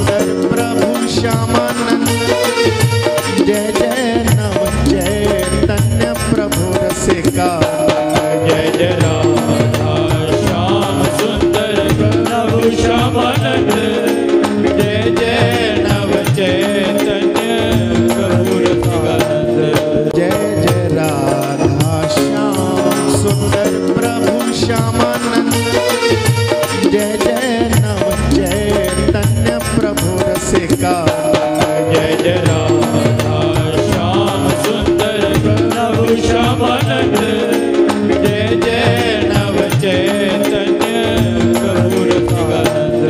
सुंदर प्रभु श्यामानंद। जय जय नव चैतन्य प्रभु रसिका। जय जय राधा श्याम सुंदर प्रभु श्यामानंद। जय जय नव चैतन्य प्रभु रसिकानंद। जय जय राधा श्याम सुंदर प्रभु श्यामानंद। जय जय नव चैतन्य प्रभु रसिका। जय जय राधा श्याम सुंदर प्रभु श्यामानंद। जय जय नव चैतन्य प्रभु रसिकानंद।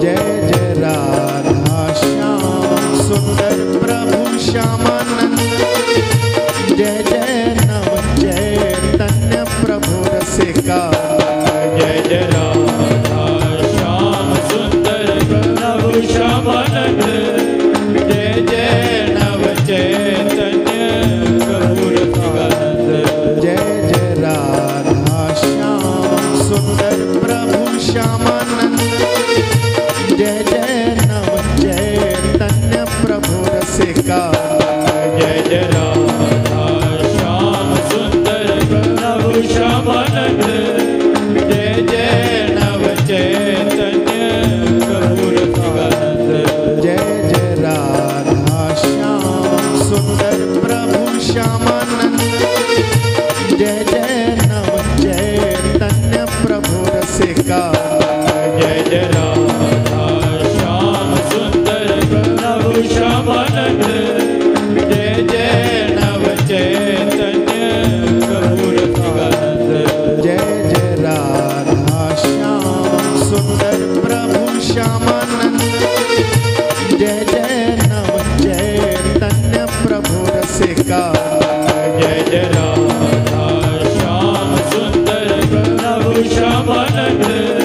जय जय राधा श्याम सुंदर प्रभु श्यामानंद। जय जय नव चैतन्य प्रभु रसिका। जय जय राधा श्याम सुंदर प्रभु श्यामानंद। जय जय नव चैतन्य प्रभु रसिकानंद। जय जय राधा श्याम सुंदर प्रभु श्यामानंद। जय जय नव चैतन्य प्रभु रसिका। जय जय राधा श्याम सुंदर प्रभु श्यामानंद। जय जय नव चैतन्य प्रभु रसिकानंद। जय जय राधा श्याम सुंदर प्रभु श्यामानंद। जय जय नव चैतन्य प्रभु रसिका। जय जय राधा श्याम सुंदर प्रभु श्यामानंद। जय जय नव चैतन्य प्रभु रसिकानंद। जय जय राधा श्याम सुंदर प्रभु श्यामानंद। जय जय नव चैतन्य प्रभु रसिका। जय जय राधा श्याम सुंदर प्रभु श्यामानंद।